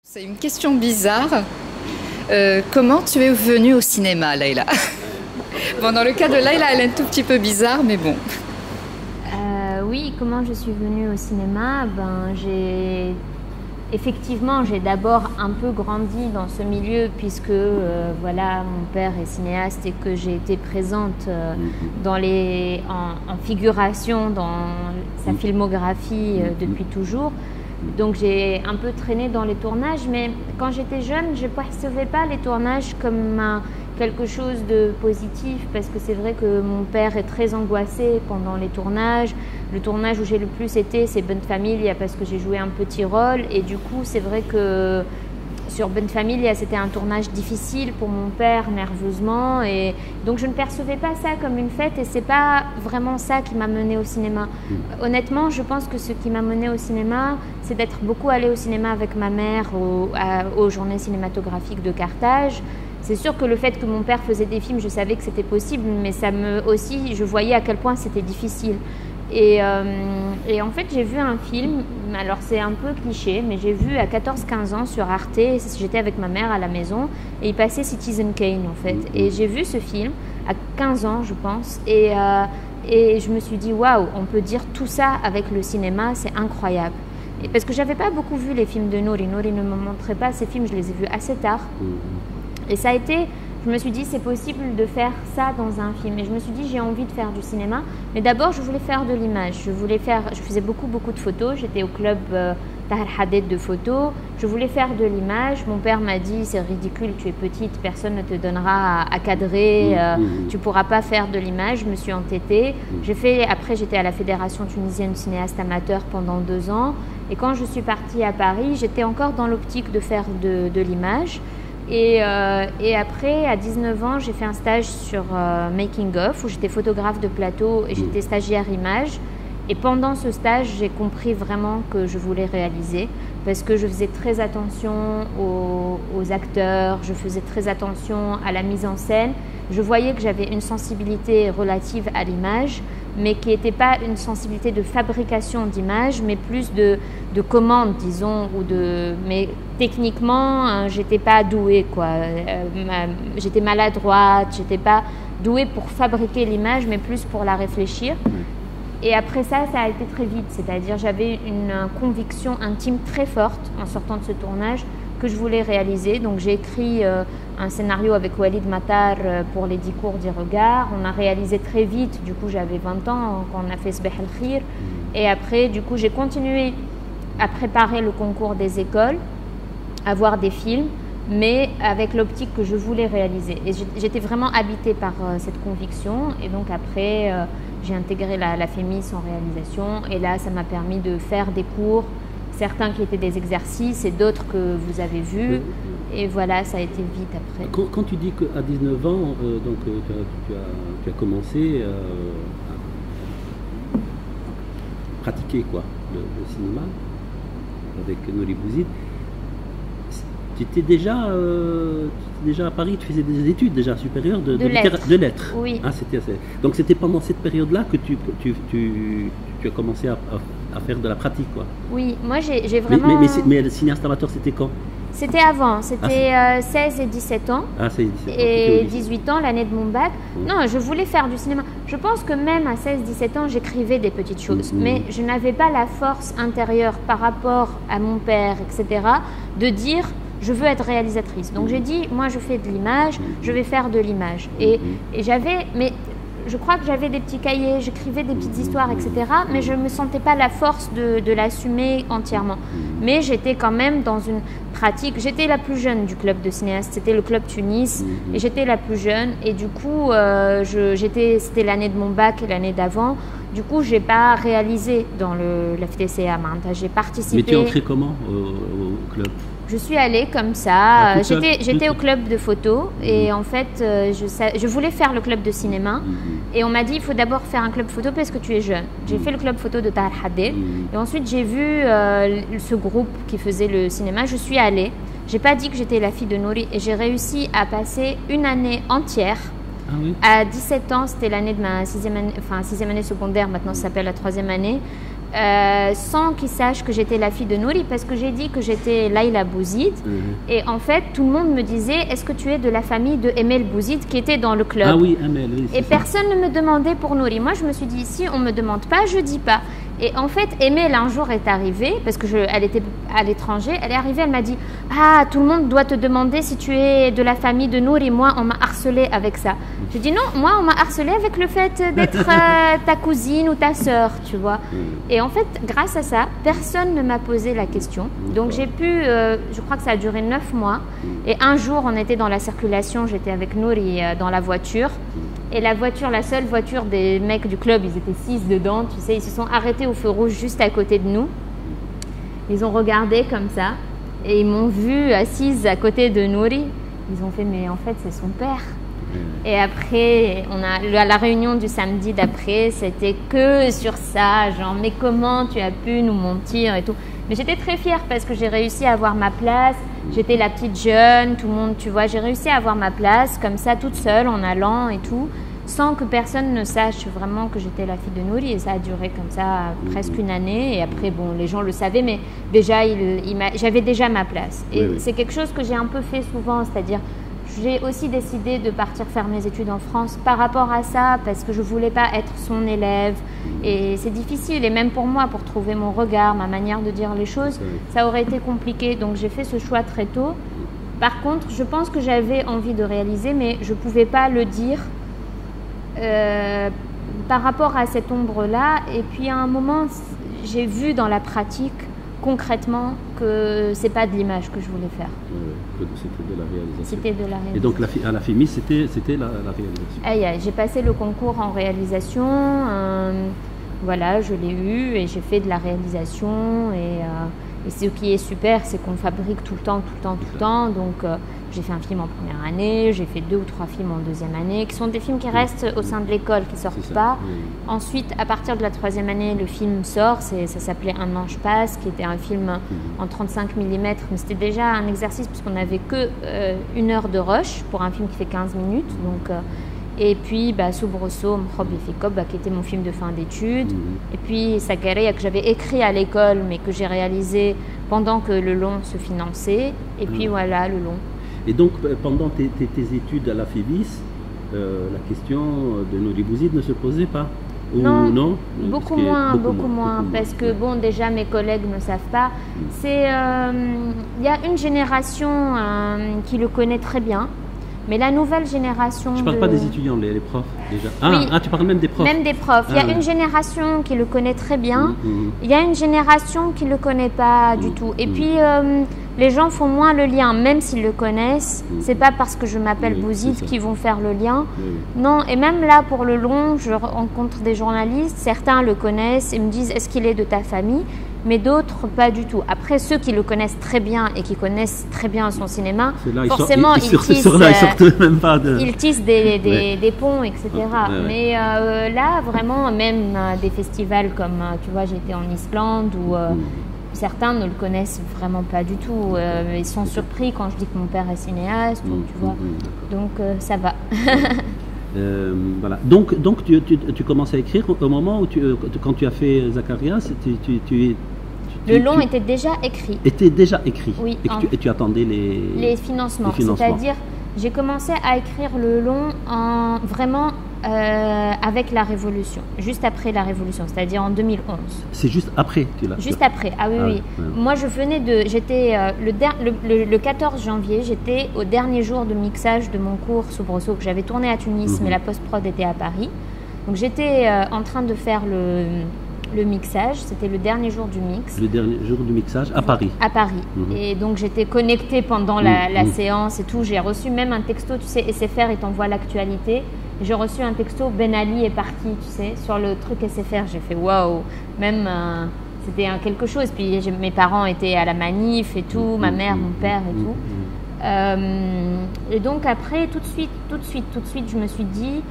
C'est une question bizarre. Comment tu es venue au cinéma, Layla? Bon, dans le cas de Layla, elle est un tout petit peu bizarre, mais bon. Oui, comment je suis venue au cinéma? Effectivement, j'ai d'abord un peu grandi dans ce milieu puisque voilà, mon père est cinéaste et que j'ai été présente en figuration dans sa filmographie depuis toujours. Donc j'ai un peu traîné dans les tournages, mais quand j'étais jeune, je ne percevais pas les tournages comme quelque chose de positif, parce que c'est vrai que mon père est très angoissé pendant les tournages. Le tournage où j'ai le plus été, c'est Bonne Famille, parce que j'ai joué un petit rôle, et du coup c'est vrai que sur Bonne Famille, c'était un tournage difficile pour mon père, nerveusement, et donc je ne percevais pas ça comme une fête, et c'est pas vraiment ça qui m'a menée au cinéma. Honnêtement, je pense que ce qui m'a menée au cinéma, c'est d'être beaucoup allée au cinéma avec ma mère aux journées cinématographiques de Carthage. C'est sûr que le fait que mon père faisait des films, je savais que c'était possible, mais je voyais à quel point c'était difficile. Et en fait, j'ai vu un film, alors c'est un peu cliché, mais j'ai vu à 14-15 ans sur Arte, j'étais avec ma mère à la maison, et il passait Citizen Kane en fait. Et j'ai vu ce film à 15 ans, je pense, et je me suis dit, waouh, on peut dire tout ça avec le cinéma, c'est incroyable. Et parce que j'avais pas beaucoup vu les films de Nouri. Nouri ne me montrait pas ces films, je les ai vus assez tard. Et ça a été... Je me suis dit, c'est possible de faire ça dans un film. Et je me suis dit, j'ai envie de faire du cinéma. Mais d'abord, je voulais faire de l'image. Je faisais beaucoup de photos. J'étais au club Tahar Hadid de photos. Je voulais faire de l'image. Mon père m'a dit, c'est ridicule, tu es petite, personne ne te donnera à cadrer. Tu ne pourras pas faire de l'image. Je me suis entêtée. Après, j'étais à la Fédération tunisienne cinéaste amateur pendant 2 ans. Et quand je suis partie à Paris, j'étais encore dans l'optique de faire de l'image. Et après, à 19 ans, j'ai fait un stage sur Making of, où j'étais photographe de plateau et j'étais stagiaire image. Et pendant ce stage, j'ai compris vraiment que je voulais réaliser, parce que je faisais très attention aux acteurs, je faisais très attention à la mise en scène. Je voyais que j'avais une sensibilité relative à l'image, mais qui n'était pas une sensibilité de fabrication d'image, mais plus de commande, disons, mais techniquement, j'étais pas douée, quoi. J'étais maladroite, j'étais pas douée pour fabriquer l'image, mais plus pour la réfléchir. Et après ça a été très vite, c'est-à-dire j'avais une conviction intime très forte en sortant de ce tournage que je voulais réaliser. Donc j'ai écrit un scénario avec Walid Matar pour les 10 cours d'I Regard. On a réalisé très vite, du coup j'avais 20 ans quand on a fait Sbeh El Khir. Et après, du coup, j'ai continué à préparer le concours des écoles, à voir des films, mais avec l'optique que je voulais réaliser. Et j'étais vraiment habitée par cette conviction. Et donc après, j'ai intégré la FEMIS en réalisation. Et là, ça m'a permis de faire des cours, certains qui étaient des exercices et d'autres que vous avez vus. Et voilà, ça a été vite après. Quand tu dis qu'à 19 ans, donc, tu as commencé à pratiquer quoi, le cinéma avec Nouri Bouzid, tu étais déjà à Paris, tu faisais des études déjà supérieures de lettres. Oui. Ah, donc c'était pendant cette période-là que tu as commencé à faire de la pratique, quoi. Oui, moi j'ai vraiment... Mais le cinéaste amateur, c'était quand? C'était avant, c'était 16 et 17 ans. Ah, c'est 17 ans. Et 18 ans, l'année de mon bac. Non, je voulais faire du cinéma. Je pense que même à 16-17 ans, j'écrivais des petites choses. Mais je n'avais pas la force intérieure par rapport à mon père, etc., de dire... je veux être réalisatrice. Donc j'ai dit, moi je fais de l'image, je vais faire de l'image. Et mais je crois que j'avais des petits cahiers, j'écrivais des petites histoires, etc. Mais je ne me sentais pas la force de l'assumer entièrement. Mais j'étais quand même dans une pratique. J'étais la plus jeune du club de cinéastes, c'était le club Tunis, et j'étais la plus jeune. Et du coup, c'était l'année de mon bac et l'année d'avant. Du coup, je n'ai pas réalisé dans l'FTCA. J'ai participé. Mais tu es entrée comment au club? Je suis allée comme ça. J'étais au club de photo et en fait, je voulais faire le club de cinéma. Et on m'a dit, il faut d'abord faire un club photo parce que tu es jeune. J'ai fait le club photo de Tahar Hadid. Et ensuite, j'ai vu ce groupe qui faisait le cinéma. Je suis allée. Je n'ai pas dit que j'étais la fille de Nouri et j'ai réussi à passer une année entière. Ah oui. À 17 ans, c'était l'année de ma sixième année secondaire. Maintenant, ça s'appelle la 3e année. sans qu'ils sachent que j'étais la fille de Nouri, parce que j'ai dit que j'étais Layla Bouzid. Et en fait, tout le monde me disait, est-ce que tu es de la famille de Emel Bouzid qui était dans le club? Ah oui, Emel, oui. Et personne ne me demandait pour Nouri. Moi, je me suis dit, si on ne me demande pas, je dis pas. Et en fait, Emel un jour est arrivée, parce que elle était à l'étranger, elle est arrivée, elle m'a dit, ah, tout le monde doit te demander si tu es de la famille de Nouri. Moi, on m'a harcelée avec ça. Je dis non, moi, on m'a harcelée avec le fait d'être ta cousine ou ta sœur, tu vois. Et en fait, grâce à ça, personne ne m'a posé la question. Donc j'ai pu, je crois que ça a duré 9 mois. Et un jour, on était dans la circulation, j'étais avec Nouri dans la voiture. Et la voiture, la seule voiture des mecs du club, ils étaient 6 dedans, tu sais, ils se sont arrêtés au feu rouge juste à côté de nous. Ils ont regardé comme ça et ils m'ont vue assise à côté de Nouri. Ils ont fait, mais en fait, c'est son père. Et après, la réunion du samedi d'après, c'était que sur ça, genre, mais comment tu as pu nous mentir et tout. Mais j'étais très fière parce que j'ai réussi à avoir ma place. J'étais la petite jeune, tout le monde, tu vois, j'ai réussi à avoir ma place comme ça, toute seule, en allant et tout, sans que personne ne sache vraiment que j'étais la fille de Nouri. Et ça a duré comme ça presque une année. Et après, bon, les gens le savaient, mais déjà, j'avais déjà ma place. Et c'est quelque chose que j'ai un peu fait souvent, c'est-à-dire, j'ai aussi décidé de partir faire mes études en France par rapport à ça, parce que je ne voulais pas être son élève. Et c'est difficile, et même pour moi, pour trouver mon regard, ma manière de dire les choses, ça aurait été compliqué. Donc j'ai fait ce choix très tôt. Par contre, je pense que j'avais envie de réaliser, mais je ne pouvais pas le dire par rapport à cette ombre-là. Et puis à un moment, j'ai vu dans la pratique, concrètement, que c'est pas de l'image que je voulais faire. Que c'était de la réalisation. C'était de la réalisation. Et donc à la FEMIS, c'était la réalisation. J'ai passé le concours en réalisation, voilà, je l'ai eu et j'ai fait de la réalisation. Et ce qui est super, c'est qu'on fabrique tout le temps. Donc j'ai fait un film en première année, j'ai fait 2 ou 3 films en deuxième année, qui sont des films qui restent au sein de l'école, qui ne sortent pas. Ensuite, à partir de la 3e année, le film sort, ça s'appelait Un ange passe, qui était un film en 35 mm, mais c'était déjà un exercice puisqu'on n'avait que 1 heure de rush pour un film qui fait 15 minutes. Donc, et puis Soubresaut, Mkhob Fikob, qui était mon film de fin d'études. Et puis Sakaria, que j'avais écrit à l'école, mais que j'ai réalisé pendant que le long se finançait. Et puis voilà, le long. Et donc, pendant tes études à la FEMIS, la question de Nouri Bouzid ne se posait pas? Non, beaucoup moins, parce que bon, déjà mes collègues ne savent pas. Il y a une génération qui le connaît très bien, mais la nouvelle génération... Je ne parle pas des étudiants, les profs déjà. Tu parles même des profs. Même des profs. Il y a une génération qui le connaît très bien, il y a une génération qui ne le connaît pas du tout. Et puis, les gens font moins le lien, même s'ils le connaissent. C'est pas parce que je m'appelle Bouzid qu'ils vont faire le lien. Non, et même là, pour le long, je rencontre des journalistes, certains le connaissent et me disent, est-ce qu'il est de ta famille? Mais d'autres, pas du tout. Après, ceux qui le connaissent très bien et qui connaissent très bien son cinéma, forcément, ils tissent des ponts, etc. Mais là, vraiment, même des festivals comme, tu vois, j'étais en Islande où certains ne le connaissent vraiment pas du tout. Ils sont surpris quand je dis que mon père est cinéaste, tu vois. Donc, ça va. Voilà. Donc tu commences à écrire au moment où quand tu as fait Zacharias, le long était déjà écrit. Oui. Et tu attendais les financements. C'est-à-dire, j'ai commencé à écrire le long vraiment avec la Révolution, juste après la Révolution, c'est-à-dire en 2011. C'est juste après tu l'as. Juste après, oui. Ouais. Moi, j'étais le 14 janvier, j'étais au dernier jour de mixage de mon cours Soubresaut que j'avais tourné à Tunis, mais la post-prod était à Paris. Donc j'étais en train de faire le mixage, c'était le dernier jour du mix. Le dernier jour du mixage à Paris. À Paris. Et donc j'étais connectée pendant la séance et tout. J'ai reçu même un texto, tu sais, SFR, il t'envoie l'actualité. J'ai reçu un texto, Ben Ali est parti, tu sais, sur le truc SFR. J'ai fait waouh, même c'était quelque chose. Puis mes parents étaient à la manif et tout, ma mère, mon père et tout. Et donc après, tout de suite, je me suis dit,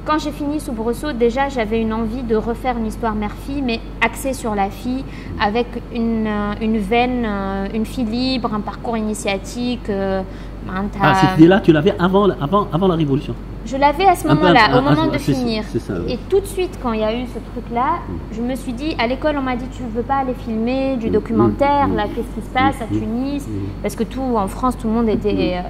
quand j'ai fini Soubresaut, déjà j'avais une envie de refaire une histoire mère-fille, mais axée sur la fille, avec une veine, une fille libre, un parcours initiatique. Cette idée-là, tu l'avais avant la Révolution? Je l'avais à ce moment-là, au moment de c'est finir. ça, oui. Et tout de suite, quand il y a eu ce truc-là, je me suis dit, à l'école, on m'a dit, tu ne veux pas aller filmer du documentaire, là, qu'est-ce qui se passe à Tunis? Parce que tout, en France, tout le monde était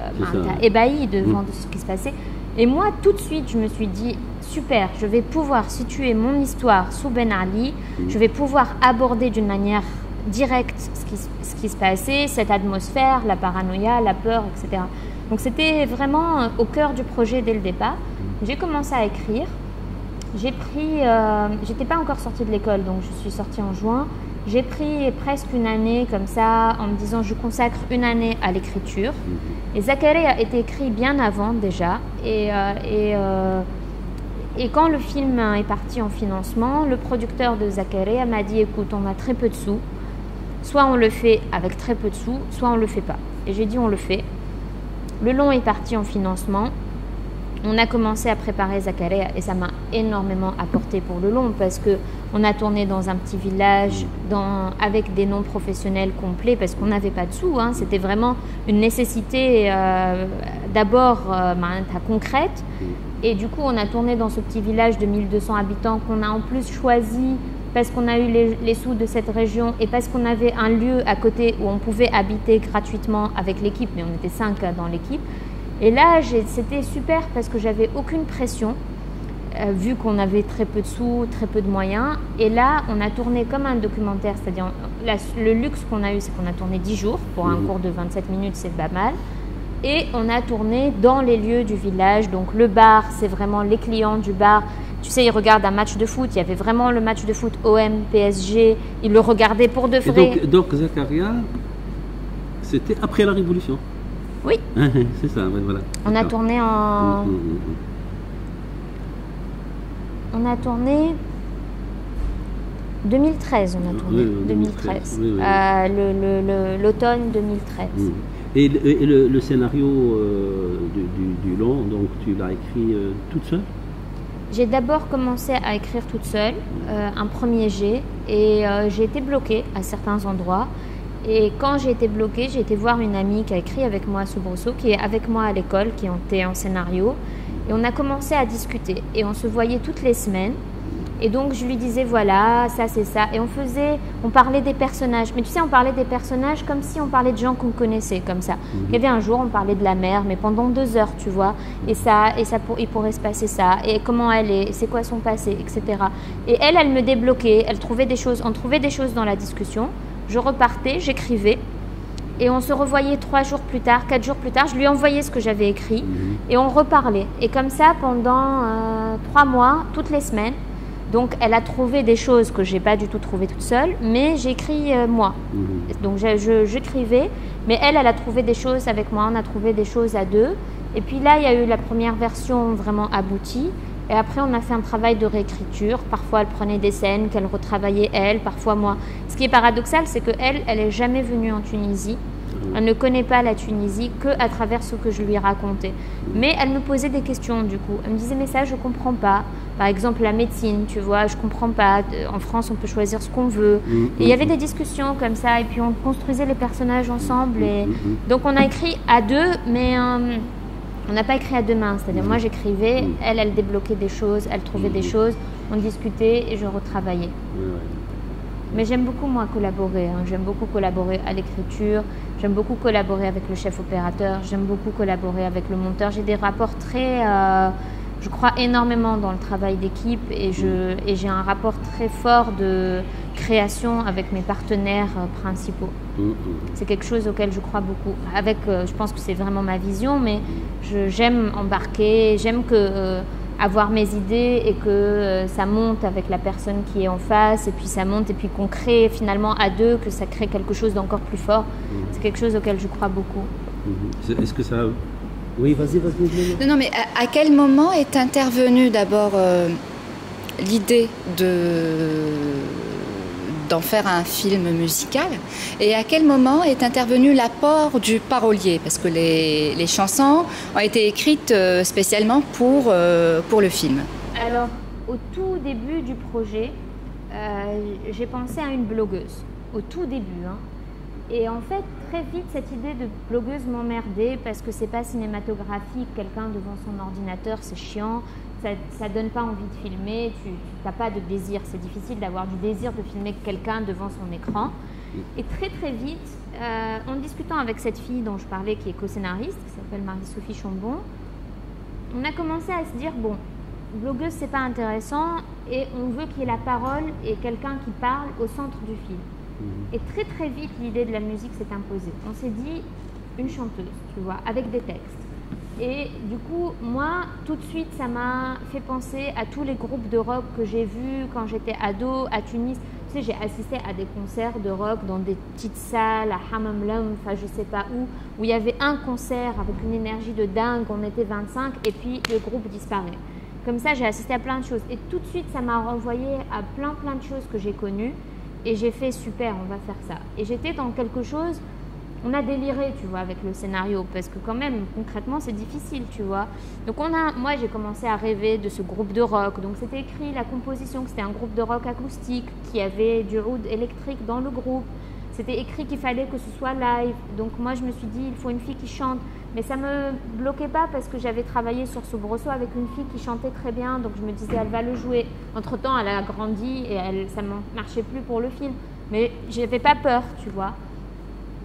ébahi devant ce qui se passait. Et moi, tout de suite, je me suis dit, super, je vais pouvoir situer mon histoire sous Ben Ali, je vais pouvoir aborder d'une manière directe ce qui se passait, cette atmosphère, la paranoïa, la peur, etc. Donc c'était vraiment au cœur du projet dès le départ. J'ai commencé à écrire. J'ai pris, j'étais pas encore sortie de l'école, donc je suis sortie en juin. J'ai pris presque une année comme ça, en me disant je consacre une année à l'écriture. Et Zakaria a été écrit bien avant déjà. Et quand le film est parti en financement, le producteur de Zakaria m'a dit écoute, on a très peu de sous. Soit on le fait avec très peu de sous, soit on le fait pas. Et j'ai dit on le fait. Le long est parti en financement. On a commencé à préparer Zakaria et ça m'a énormément apporté pour le long parce qu'on a tourné dans un petit village avec des non-professionnels complets parce qu'on n'avait pas de sous. Hein. C'était vraiment une nécessité d'abord concrète. Et du coup, on a tourné dans ce petit village de 1200 habitants qu'on a en plus choisi parce qu'on a eu les sous de cette région et parce qu'on avait un lieu à côté où on pouvait habiter gratuitement avec l'équipe, mais on était 5 dans l'équipe. Et là, c'était super parce que j'avais aucune pression, vu qu'on avait très peu de sous, très peu de moyens. Et là, on a tourné comme un documentaire, c'est-à-dire le luxe qu'on a eu, c'est qu'on a tourné 10 jours pour un cours de 27 minutes, c'est pas mal. Et on a tourné dans les lieux du village, donc le bar, c'est vraiment les clients du bar. Tu sais, ils regardent un match de foot. Il y avait vraiment le match de foot OM, PSG. Ils le regardaient pour de vrai. Et donc Zakaria, c'était après la Révolution. Oui. C'est ça, ouais, voilà. On a tourné en... On a tourné... 2013, on a tourné. 2013. Oui. L'automne 2013. Et le scénario du long, donc tu l'as écrit toute seule? J'ai d'abord commencé à écrire toute seule, un premier jet, et j'ai été bloquée à certains endroits. Et quand j'ai été bloquée, j'ai été voir une amie qui a écrit avec moi à Soubroso, qui est avec moi à l'école, qui était en scénario. Et on a commencé à discuter. Et on se voyait toutes les semaines. Et donc, je lui disais, voilà, ça, c'est ça. Et on parlait des personnages. Mais tu sais, on parlait des personnages comme si on parlait de gens qu'on connaissait, comme ça. Il y avait un jour, on parlait de la mère, mais pendant 2 heures, tu vois. Et il pourrait se passer ça. Et comment elle est, c'est quoi son passé, etc. Et elle me débloquait. On trouvait des choses dans la discussion. Je repartais, j'écrivais. Et on se revoyait 3 jours plus tard, 4 jours plus tard. Je lui envoyais ce que j'avais écrit. Et on reparlait. Et comme ça, pendant 3 mois, toutes les semaines. Donc, elle a trouvé des choses que je n'ai pas du tout trouvées toute seule, mais j'écris moi. Donc, j'écrivais, mais elle a trouvé des choses avec moi, on a trouvé des choses à 2. Et puis là, il y a eu la première version vraiment aboutie. Et après, on a fait un travail de réécriture. Parfois, elle prenait des scènes qu'elle retravaillait elle, parfois moi. Ce qui est paradoxal, c'est qu'elle n'est jamais venue en Tunisie. Elle ne connaît pas la Tunisie qu'à travers ce que je lui racontais. Mais elle me posait des questions du coup. Elle me disait mais ça je comprends pas. Par exemple la médecine, tu vois, je comprends pas. En France on peut choisir ce qu'on veut. Et il y avait des discussions comme ça et puis on construisait les personnages ensemble. Et... Donc on a écrit à 2 mais on n'a pas écrit à 2 mains. C'est-à-dire moi j'écrivais, elle débloquait des choses, elle trouvait des choses, on discutait et je retravaillais. Mais j'aime beaucoup, moi, collaborer. J'aime beaucoup collaborer à l'écriture. J'aime beaucoup collaborer avec le chef opérateur. J'aime beaucoup collaborer avec le monteur. J'ai des rapports très... je crois énormément dans le travail d'équipe et j'ai un rapport très fort de création avec mes partenaires principaux. C'est quelque chose auquel je crois beaucoup. Je pense que c'est vraiment ma vision, mais j'aime embarquer. J'aime avoir mes idées et que ça monte avec la personne qui est en face et puis ça monte et puis qu'on crée finalement à 2, que ça crée quelque chose d'encore plus fort. C'est quelque chose auquel je crois beaucoup. Est-ce que ça... Oui, vas-y. Non, mais à quel moment est intervenue d'abord l'idée d'en faire un film musical et à quel moment est intervenu l'apport du parolier parce que les chansons ont été écrites spécialement pour le film. Alors au tout début du projet j'ai pensé à une blogueuse au tout début Et en fait, très vite, cette idée de blogueuse m'emmerdait parce que c'est pas cinématographique, quelqu'un devant son ordinateur, c'est chiant, ça donne pas envie de filmer, tu n'as pas de désir, c'est difficile d'avoir du désir de filmer quelqu'un devant son écran. Et très très vite, en discutant avec cette fille dont je parlais, qui est co-scénariste, qui s'appelle Marie-Sophie Chambon, on a commencé à se dire, bon, blogueuse c'est pas intéressant et on veut qu'il y ait la parole et quelqu'un qui parle au centre du film. Et très très vite, l'idée de la musique s'est imposée. On s'est dit, une chanteuse, tu vois, avec des textes. Et du coup, moi, tout de suite, ça m'a fait penser à tous les groupes de rock que j'ai vus quand j'étais ado à Tunis. Tu sais, j'ai assisté à des concerts de rock dans des petites salles, à Hammam Lom, enfin je sais pas où il y avait un concert avec une énergie de dingue, on était 25 et puis le groupe disparaît. Comme ça, j'ai assisté à plein de choses. Et tout de suite, ça m'a renvoyé à plein de choses que j'ai connues. Et j'ai fait super, on va faire ça. Et j'étais dans quelque chose, on a déliré, tu vois, avec le scénario, parce que quand même, concrètement, c'est difficile, tu vois. Donc moi, j'ai commencé à rêver de ce groupe de rock. Donc c'était écrit la composition, que c'était un groupe de rock acoustique, qui avait du oud électrique dans le groupe. C'était écrit qu'il fallait que ce soit live. Donc moi, je me suis dit, il faut une fille qui chante. Mais ça me bloquait pas parce que j'avais travaillé sur Soubroso avec une fille qui chantait très bien. Donc je me disais, elle va le jouer. Entre-temps, elle a grandi et ça ne marchait plus pour le film. Mais je n'avais pas peur, tu vois.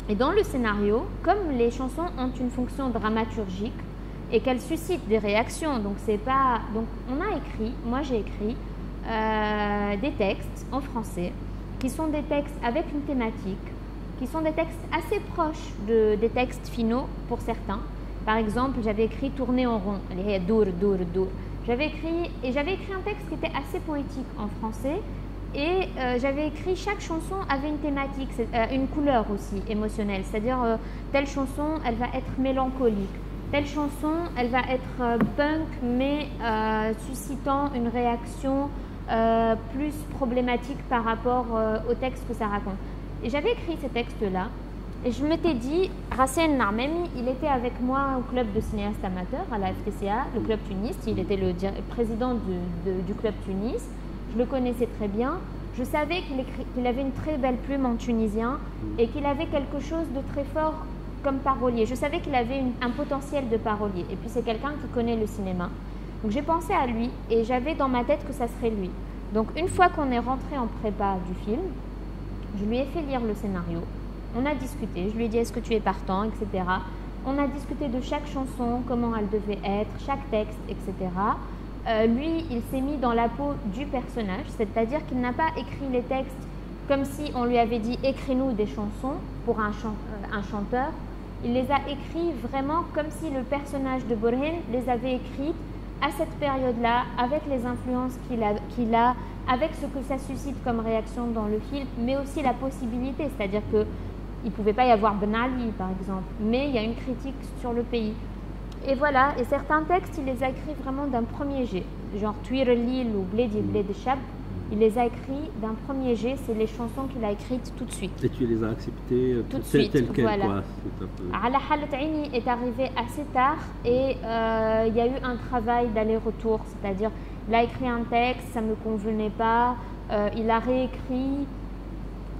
Et dans le scénario, comme les chansons ont une fonction dramaturgique et qu'elles suscitent des réactions, donc c'est pas... Donc on a écrit, moi j'ai écrit des textes en français qui sont des textes avec une thématique, qui sont des textes assez proches des textes finaux pour certains. Par exemple, j'avais écrit Tourner en rond, Dour. J'avais écrit un texte qui était assez poétique en français et j'avais écrit, chaque chanson avait une thématique, une couleur aussi émotionnelle, c'est-à-dire telle chanson, elle va être mélancolique, telle chanson, elle va être punk mais suscitant une réaction plus problématique par rapport au texte que ça raconte. Et j'avais écrit ces textes-là et je m'étais dit, Racine Narmemi, il était avec moi au club de cinéastes amateurs à la FTCA, le club Tunis, il était le président du club Tunis, je le connaissais très bien, je savais qu'il avait une très belle plume en tunisien et qu'il avait quelque chose de très fort comme parolier. Je savais qu'il avait un potentiel de parolier et puis c'est quelqu'un qui connaît le cinéma. Donc j'ai pensé à lui et j'avais dans ma tête que ça serait lui. Donc une fois qu'on est rentré en prépa du film, je lui ai fait lire le scénario. On a discuté, je lui ai dit est-ce que tu es partant, etc. On a discuté de chaque chanson, comment elle devait être, chaque texte, etc. Lui, il s'est mis dans la peau du personnage, c'est-à-dire qu'il n'a pas écrit les textes comme si on lui avait dit écris-nous des chansons pour un chanteur. Il les a écrits vraiment comme si le personnage de Borhen les avait écrites à cette période-là, avec les influences qu'il a, avec ce que ça suscite comme réaction dans le film, mais aussi la possibilité, c'est-à-dire qu'il ne pouvait pas y avoir Ben Ali, par exemple, mais il y a une critique sur le pays. Et voilà, et certains textes, il les a écrits vraiment d'un premier jet, genre Tuir Lil ou Bledi Bled Chab, il les a écrits d'un premier jet, c'est les chansons qu'il a écrites tout de suite. Et tu les as acceptées tout de suite, telles quelles, voilà. Quoi. Ala Halat Aini est arrivé assez tard et il y a eu un travail d'aller-retour, c'est-à-dire il a écrit un texte, ça ne me convenait pas, il a réécrit,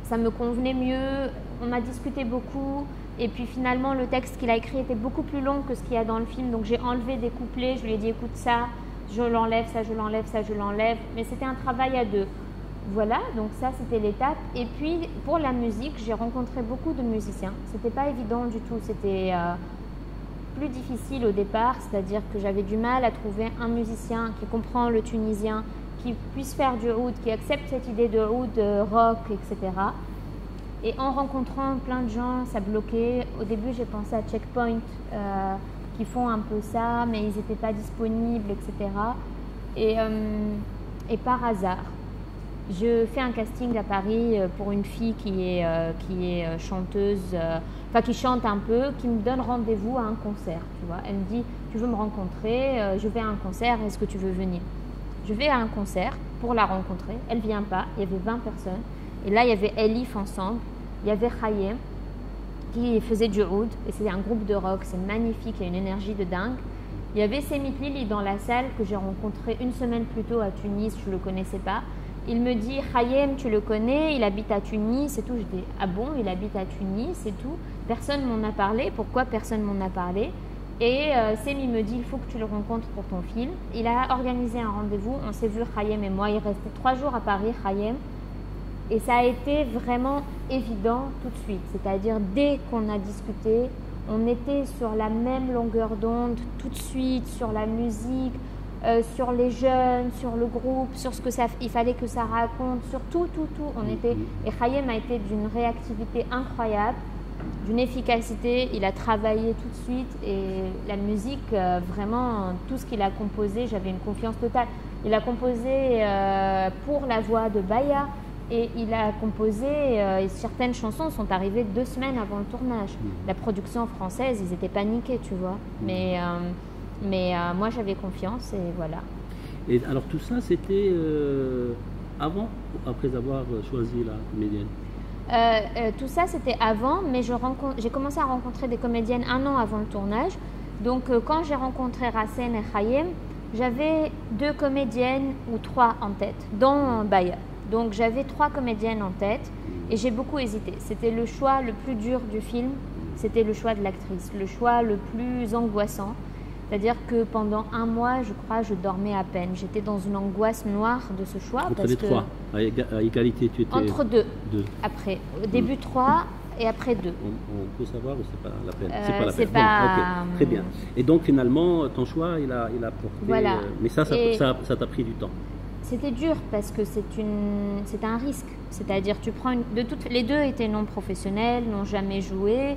ça me convenait mieux, on a discuté beaucoup et puis finalement le texte qu'il a écrit était beaucoup plus long que ce qu'il y a dans le film, donc j'ai enlevé des couplets, je lui ai dit écoute ça, je l'enlève, ça je l'enlève, ça je l'enlève, mais c'était un travail à deux. Voilà, donc ça c'était l'étape. Et puis pour la musique, j'ai rencontré beaucoup de musiciens. C'était pas évident du tout, c'était plus difficile au départ, c'est-à-dire que j'avais du mal à trouver un musicien qui comprend le tunisien, qui puisse faire du oud, qui accepte cette idée de oud, rock, etc. Et en rencontrant plein de gens, ça bloquait. Au début, j'ai pensé à Checkpoint, qui font un peu ça, mais ils n'étaient pas disponibles, etc. Et par hasard, je fais un casting à Paris pour une fille qui est chanteuse, enfin qui chante un peu, qui me donne rendez-vous à un concert, tu vois. Elle me dit, tu veux me rencontrer, je vais à un concert, est-ce que tu veux venir? Je vais à un concert pour la rencontrer, elle ne vient pas, il y avait 20 personnes, et là il y avait Elif ensemble, il y avait Khayem, qui faisait du oud, et c'est un groupe de rock, c'est magnifique, il y a une énergie de dingue. Il y avait Semit Lili dans la salle que j'ai rencontré une semaine plus tôt à Tunis, je ne le connaissais pas. Il me dit Hayem, tu le connais, il habite à Tunis, c'est tout. Je dis ah bon, il habite à Tunis, c'est tout. Personne m'en a parlé. Pourquoi personne m'en a parlé? Et Semi me dit il faut que tu le rencontres pour ton film. Il a organisé un rendez-vous, on s'est vu Hayem et moi. Il restait 3 jours à Paris, Hayem. Et ça a été vraiment évident tout de suite. C'est-à-dire dès qu'on a discuté, on était sur la même longueur d'onde tout de suite, sur la musique, sur les jeunes, sur le groupe, sur ce que il fallait que ça raconte, sur tout. Et Hayem a été d'une réactivité incroyable, d'une efficacité. Il a travaillé tout de suite et la musique, vraiment, tout ce qu'il a composé, j'avais une confiance totale. Il a composé pour la voix de Baya. Et il a composé, et certaines chansons sont arrivées 2 semaines avant le tournage. La production française, ils étaient paniqués, tu vois. Mais moi, j'avais confiance et voilà. Et alors tout ça, c'était avant ou après avoir choisi la comédienne? Tout ça, c'était avant, mais j'ai commencé à rencontrer des comédiennes 1 an avant le tournage. Donc, quand j'ai rencontré Rassen et Hayem, j'avais 2 comédiennes ou 3 en tête, dont Baya. Donc j'avais 3 comédiennes en tête et j'ai beaucoup hésité. C'était le choix le plus dur du film, c'était le choix de l'actrice, le choix le plus angoissant. C'est-à-dire que pendant 1 mois, je crois, je dormais à peine. J'étais dans une angoisse noire de ce choix. Entre les 3, à égalité, tu étais... Entre 2, après. Au début 3 et après 2. On peut savoir ou c'est pas la peine? C'est pas la c'est peine. pas... Bon, ok, très bien. Et donc finalement, ton choix, il a porté... Voilà. Mais ça t'a pris du temps. C'était dur parce que c'est un risque. C'est-à-dire, tu prends les 2 étaient non professionnels, n'ont jamais joué.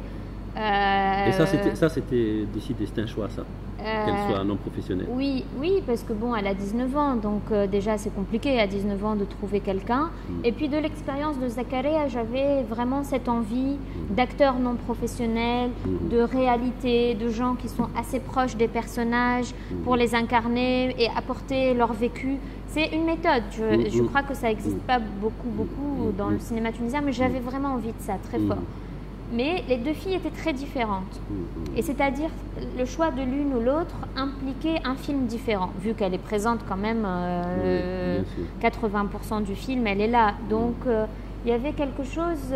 Et ça, c'était décidé, c'était un choix, ça, qu'elle soit non professionnelle. Oui, parce que bon, elle a 19 ans, donc déjà c'est compliqué à 19 ans de trouver quelqu'un. Et puis de l'expérience de Zakaria, j'avais vraiment cette envie d'acteurs non professionnels, de réalité, de gens qui sont assez proches des personnages pour les incarner et apporter leur vécu. C'est une méthode. Je crois que ça n'existe pas beaucoup dans le cinéma tunisien, mais j'avais vraiment envie de ça, très fort. Mais les 2 filles étaient très différentes. Et c'est-à-dire, le choix de l'une ou l'autre impliquait un film différent. Vu qu'elle est présente quand même, 80% du film, elle est là. Donc, il y avait quelque chose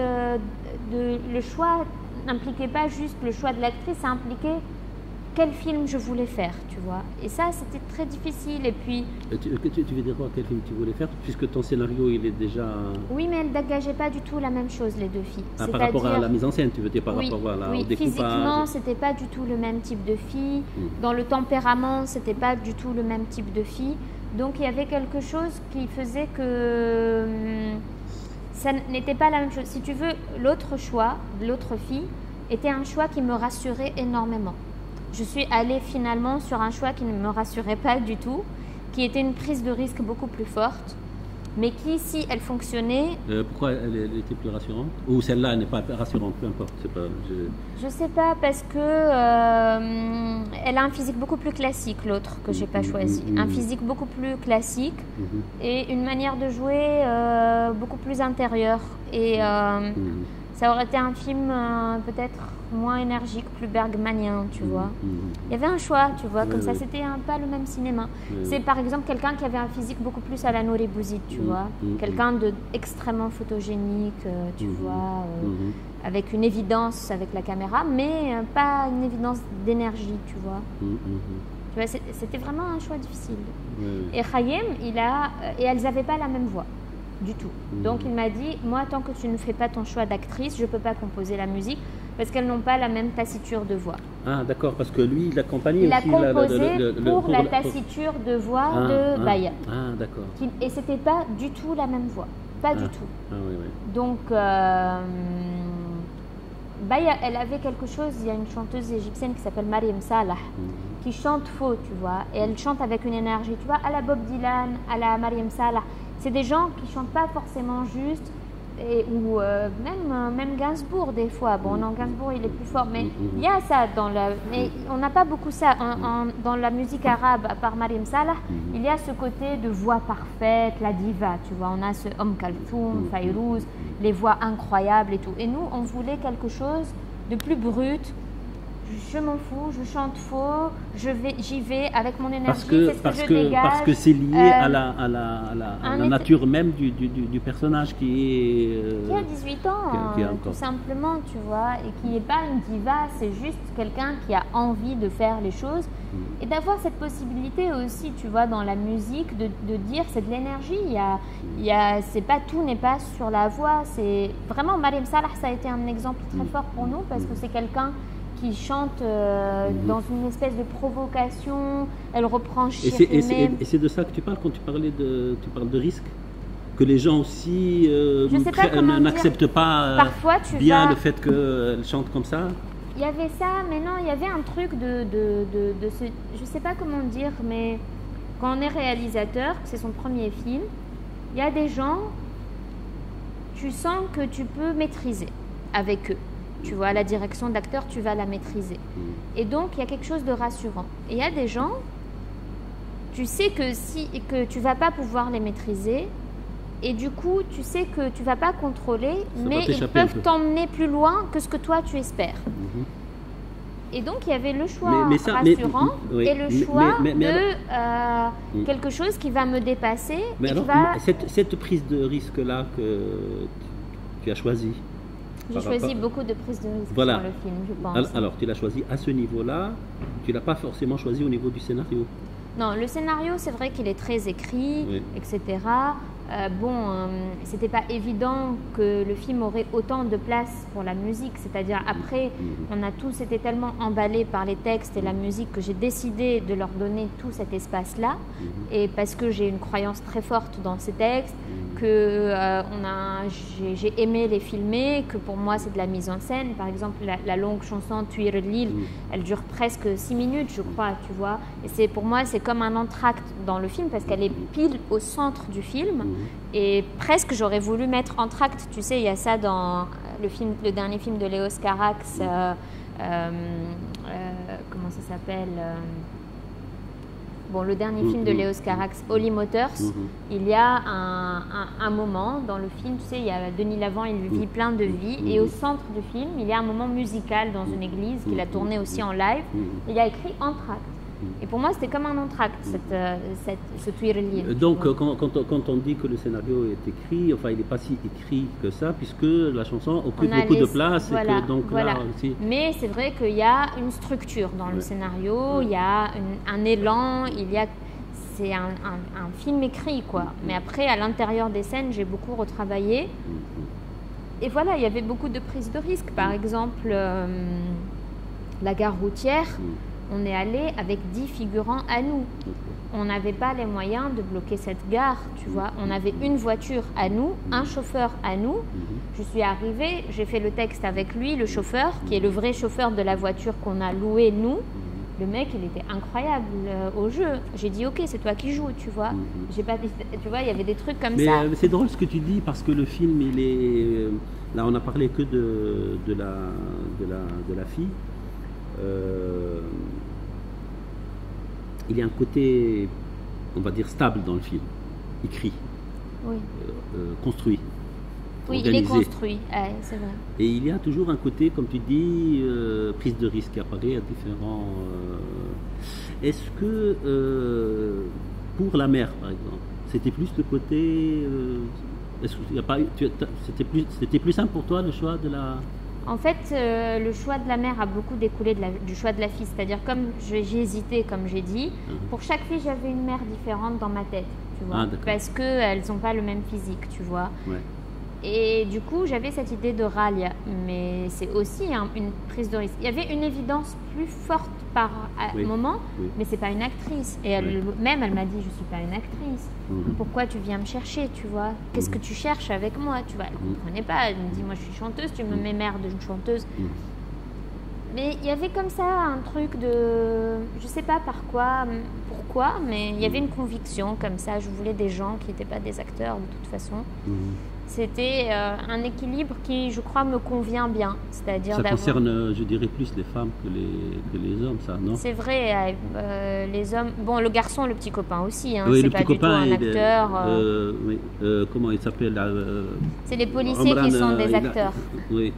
le choix n'impliquait pas juste le choix de l'actrice, ça impliquait quel film je voulais faire, tu vois. Et ça, c'était très difficile. Et puis... Tu veux dire quoi, quel film tu voulais faire? Puisque ton scénario, il est déjà... Oui, mais elles n'engageaient pas du tout la même chose, les 2 filles. Par rapport à la mise en scène, tu veux dire, par rapport au découpage? Physiquement, c'était pas du tout le même type de fille. Dans le tempérament, c'était pas du tout le même type de fille. Donc, il y avait quelque chose qui faisait que ça n'était pas la même chose. Si tu veux, l'autre choix, de l'autre fille, était un choix qui me rassurait énormément. Je suis allée finalement sur un choix qui ne me rassurait pas du tout, qui était une prise de risque beaucoup plus forte, mais qui, si elle fonctionnait... pourquoi elle était plus rassurante? Ou celle-là, elle n'est pas rassurante, peu importe. Je sais pas, parce que elle a un physique beaucoup plus classique, l'autre que j'ai pas choisi. Un physique beaucoup plus classique et une manière de jouer beaucoup plus intérieure. Et ça aurait été un film peut-être moins énergique, plus bergmanien, tu vois. Il y avait un choix, tu vois, comme ça, c'était pas le même cinéma. C'est par exemple quelqu'un qui avait un physique beaucoup plus à la Nouri Bouzid, tu vois. Quelqu'un d'extrêment photogénique, tu vois, avec une évidence avec la caméra, mais pas une évidence d'énergie, tu vois. Tu vois, c'était vraiment un choix difficile. Et Hayem, et elles n'avaient pas la même voix. Du tout. Donc il m'a dit, moi tant que tu ne fais pas ton choix d'actrice, je ne peux pas composer la musique parce qu'elles n'ont pas la même tassiture de voix. Ah d'accord, parce que lui il accompagnait aussi. Il a composé pour la tassiture de voix de Baya. Ah d'accord. Et c'était pas du tout la même voix. Pas du tout. Oui. Donc Baya, elle avait quelque chose, il y a une chanteuse égyptienne qui s'appelle Mariam Salah, qui chante faux, tu vois, et elle chante avec une énergie, tu vois, à la Bob Dylan, à la Mariam Salah. C'est des gens qui chantent pas forcément juste, ou même Gainsbourg des fois. Bon, non, Gainsbourg il est plus fort, mais il y a ça mais on n'a pas beaucoup ça dans la musique arabe. À part Mariam Salah, il y a ce côté de voix parfaite, la diva, tu vois. On a ce Kalthoum, Fayrouz, les voix incroyables et tout. Et nous, on voulait quelque chose de plus brut, je m'en fous, je chante faux, j'y vais avec mon énergie, parce je dégage. Parce que c'est lié à la nature même du personnage qui a 18 ans, tout simplement, tu vois, et qui n'est pas une diva, c'est juste quelqu'un qui a envie de faire les choses et d'avoir cette possibilité aussi, tu vois, dans la musique, de dire c'est de l'énergie. C'est pas tout n'est pas sur la voix, c'est vraiment Mariam Salah, ça a été un exemple très fort pour nous parce que c'est quelqu'un qui chante dans une espèce de provocation, elle reprend Et c'est de ça que tu parles quand tu parles de risque, que les gens aussi n'acceptent pas bien le fait qu'elle chante comme ça. Il y avait ça, mais non, il y avait un truc de ce, je sais pas comment dire, mais quand on est réalisateur, c'est son premier film, il y a des gens, tu sens que tu peux maîtriser avec eux. Tu vois, la direction d'acteur, tu vas la maîtriser. Et donc, il y a quelque chose de rassurant. Et il y a des gens, tu sais que tu ne vas pas pouvoir les maîtriser. Et du coup, tu sais que tu ne vas pas contrôler, mais ils peuvent t'emmener plus loin que ce que toi, tu espères. Et donc, il y avait le choix rassurant et le choix de quelque chose qui va me dépasser. Mais alors, cette prise de risque-là que tu as choisie, j'ai choisi beaucoup de prises de risque sur le film, je pense. Alors, tu l'as choisi à ce niveau-là, tu ne l'as pas forcément choisi au niveau du scénario. Non, le scénario, c'est vrai qu'il est très écrit, etc. C'était pas évident que le film aurait autant de place pour la musique. C'est-à-dire, après, on a tous été tellement emballés par les textes et la musique que j'ai décidé de leur donner tout cet espace-là. Et parce que j'ai une croyance très forte dans ces textes, que j'ai aimé les filmer, que pour moi c'est de la mise en scène. Par exemple, la longue chanson Tuir Lille, elle dure presque 6 minutes, je crois, tu vois. Et pour moi, c'est comme un entracte dans le film parce qu'elle est pile au centre du film. Et presque, j'aurais voulu mettre entracte. Tu sais, il y a ça dans le dernier film de Léos Carax. Comment ça s'appelle le dernier film de Léos Carax, Holy Motors, il y a un moment dans le film, tu sais, il y a Denis Lavant, il vit plein de vies, et au centre du film, il y a un moment musical dans une église qu'il a tourné aussi en live, et il y a écrit entracte. Et pour moi, c'était comme un entracte, ce Tuirli. Donc, quand on dit que le scénario est écrit, enfin, il n'est pas si écrit que ça, puisque la chanson occupe beaucoup de place. Voilà, et que, donc, voilà. Là, aussi... Mais c'est vrai qu'il y a une structure dans le scénario, il y a un élan, c'est un film écrit, quoi. Mais après, à l'intérieur des scènes, j'ai beaucoup retravaillé. Et voilà, il y avait beaucoup de prises de risques. Par exemple, la gare routière. On est allé avec 10 figurants à nous. On n'avait pas les moyens de bloquer cette gare, tu vois. On avait une voiture à nous, un chauffeur à nous. Je suis arrivée, j'ai fait le texte avec lui, le chauffeur, qui est le vrai chauffeur de la voiture qu'on a louée, nous. Le mec, il était incroyable au jeu. J'ai dit, ok, c'est toi qui joues, tu vois. J'ai pas dit, tu vois, il y avait des trucs comme ça. Mais c'est drôle ce que tu dis, parce que le film, il est... Là, on a parlé que de la fille. Il y a un côté, on va dire, stable dans le film, écrit, construit, organisé. Il est construit, c'est vrai. Et il y a toujours un côté, comme tu dis, prise de risque qui apparaît à différents... Est-ce que, pour la mère, par exemple, c'était plus le côté... C'était plus simple pour toi, le choix de la... En fait, le choix de la mère a beaucoup découlé du choix de la fille. C'est-à-dire, comme j'ai hésité, comme j'ai dit, pour chaque fille, j'avais une mère différente dans ma tête, tu vois. Parce qu'elles n'ont pas le même physique, tu vois. Et du coup, j'avais cette idée de Ralia. Mais c'est aussi une prise de risque. Il y avait une évidence plus forte par moment, mais ce n'est pas une actrice. Et elle-même, elle m'a dit, je ne suis pas une actrice. Pourquoi tu viens me chercher, tu vois? Qu'est-ce que tu cherches avec moi, tu vois? Elle ne comprenait pas. Elle me dit, moi, je suis chanteuse, tu me mets mère d'une chanteuse. Mais il y avait comme ça un truc de... Je ne sais pas pourquoi, mais il y avait une conviction comme ça. Je voulais des gens qui n'étaient pas des acteurs, de toute façon. C'était un équilibre qui, je crois, me convient bien. C'est-à-dire ça concerne, je dirais, plus les femmes que les hommes, ça, non? C'est vrai, les hommes... Bon, le garçon, le petit copain aussi, hein, oui, c'est pas du tout un acteur. Comment il s'appelle c'est les policiers qui sont des acteurs. Oui,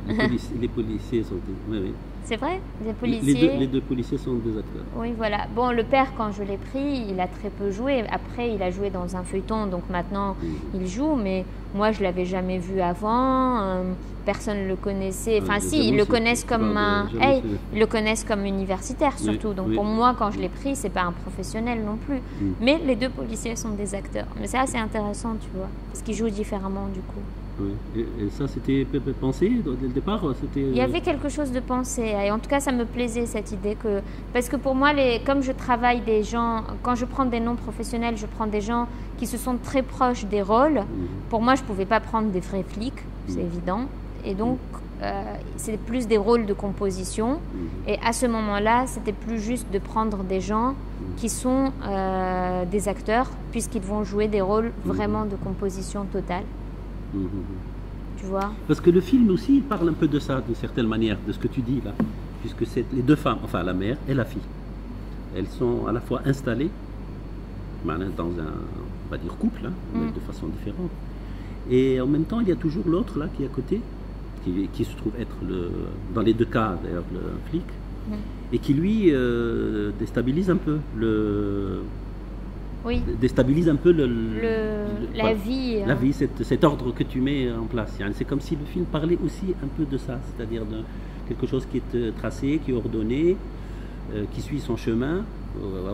les policiers sont... Oui. c'est vrai, des policiers. Les deux policiers sont des acteurs. Oui, voilà. Bon, le père, quand je l'ai pris, il a très peu joué. Après, il a joué dans un feuilleton, donc maintenant, il joue. Mais moi, je l'avais jamais vu avant. Personne ne le connaissait. Enfin, si, ils le connaissent comme ils le connaissent comme universitaire, surtout. Donc, pour moi, quand je l'ai pris, c'est pas un professionnel non plus. Mais les deux policiers sont des acteurs. Mais c'est assez intéressant, tu vois, parce qu'ils jouent différemment, du coup. Oui. Et ça, c'était pensé dès le départ, il y avait quelque chose de pensé, et en tout cas ça me plaisait cette idée parce que pour moi, comme je travaille des gens, quand je prends des noms professionnels, je prends des gens qui se sont très proches des rôles. Pour moi, je pouvais pas prendre des vrais flics, c'est évident, et donc c'est plus des rôles de composition, et à ce moment-là, c'était plus juste de prendre des gens qui sont des acteurs, puisqu'ils vont jouer des rôles vraiment de composition totale. Tu vois, parce que le film aussi il parle un peu de ça d'une certaine manière, de ce que tu dis là, puisque c'est les deux femmes, enfin la mère et la fille, elles sont à la fois installées dans un, on va dire, couple, mais de façon différente, et en même temps il y a toujours l'autre là qui est à côté, qui se trouve être dans les deux cas d'ailleurs le flic, et qui lui déstabilise un peu déstabilise un peu la vie. La vie, cet ordre que tu mets en place. C'est comme si le film parlait aussi un peu de ça, c'est-à-dire de quelque chose qui est tracé, qui est ordonné, qui suit son chemin,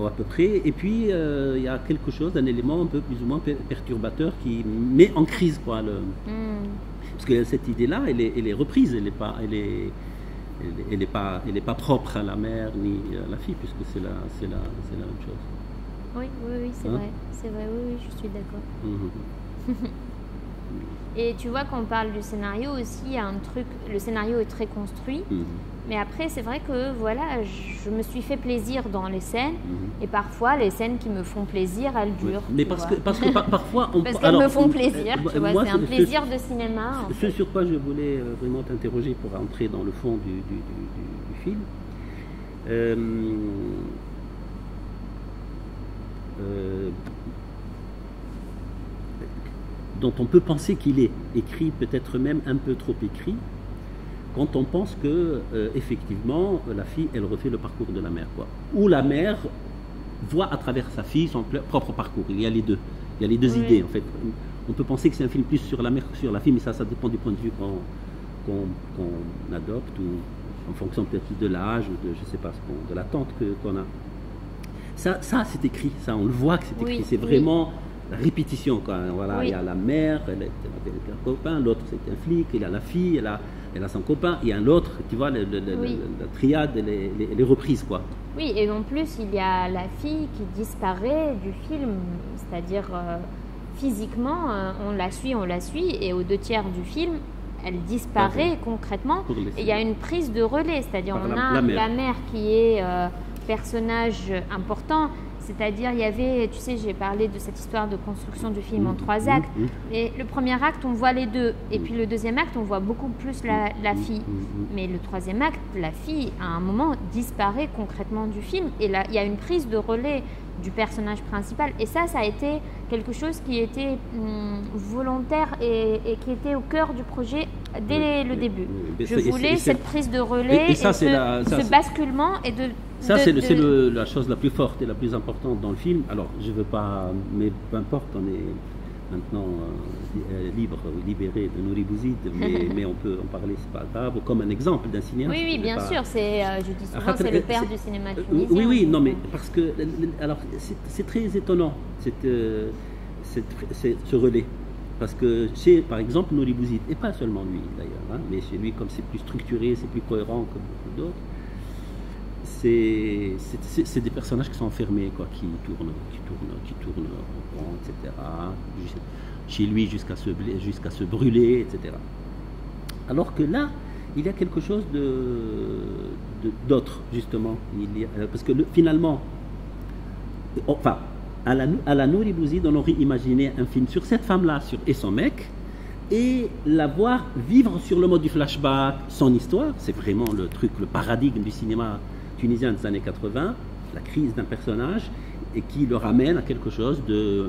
à peu près. Et puis, il y a quelque chose, un élément un peu plus ou moins perturbateur qui met en crise, quoi. Parce que cette idée-là, elle est reprise, elle n'est pas propre à la mère ni à la fille, puisque c'est la même chose. Oui, c'est vrai, oui, je suis d'accord. Et tu vois, quand on parle du scénario aussi, il y a un truc, le scénario est très construit, mais après, c'est vrai que voilà, je me suis fait plaisir dans les scènes, et parfois, les scènes qui me font plaisir, elles durent. Mais parce que parfois... Parce qu'elles me font plaisir, tu vois, c'est un plaisir de cinéma. Ce sur quoi je voulais vraiment t'interroger pour entrer dans le fond du film, dont on peut penser qu'il est écrit, peut-être même un peu trop écrit, quand on pense que effectivement la fille elle refait le parcours de la mère, quoi. Ou la mère voit à travers sa fille son propre parcours. Il y a les deux idées en fait. On peut penser que c'est un film plus sur la mère que sur la fille, mais ça dépend du point de vue qu'on adopte, ou en fonction peut-être de l'âge ou de, je sais pas, de l'attente qu'on a. Ça c'est écrit, ça on le voit que c'est écrit, c'est vraiment la répétition, quoi. Voilà, il y a la mère, elle est avec un copain, l'autre c'est un flic, il y a la fille, elle a son copain, il y a un autre, tu vois, la triade, elle est reprise, quoi. Oui, et en plus il y a la fille qui disparaît du film, c'est-à-dire physiquement, on la suit, et aux 2/3 du film, elle disparaît concrètement, et il y a une prise de relais, c'est-à-dire on a la mère qui est personnage important, c'est-à-dire il y avait, tu sais, j'ai parlé de cette histoire de construction du film en 3 actes, et le premier acte on voit les deux, et puis le deuxième acte on voit beaucoup plus la fille, mais le troisième acte, la fille à un moment disparaît concrètement du film, et là il y a une prise de relais du personnage principal, et ça a été quelque chose qui était volontaire et qui était au cœur du projet dès le début. Je voulais cette prise de relais et ce basculement, et ça c'est la chose la plus forte et la plus importante dans le film. Alors je veux pas, mais peu importe, on est maintenant libéré de Nouri Bouzid, mais on peut en parler, c'est pas grave, comme un exemple d'un cinéaste. Oui, bien sûr, je dis souvent c'est le père du cinéma tunisien. Oui, non, mais parce que alors c'est très étonnant ce relais, parce que chez, par exemple, Nouri Bouzid, et pas seulement lui d'ailleurs, mais chez lui, comme c'est plus structuré, c'est plus cohérent que beaucoup d'autres, c'est des personnages qui sont enfermés, quoi, qui tournent en rond, etc. Chez lui jusqu'à se brûler, etc. Alors que là, il y a quelque chose d'autre, justement. Parce que finalement, enfin, à la Nouri Bouzid, on aurait imaginé un film sur cette femme-là et son mec, et la voir vivre sur le mode du flashback, son histoire. C'est vraiment le paradigme du cinéma tunisien des années 80, la crise d'un personnage, et qui le ramène à quelque chose de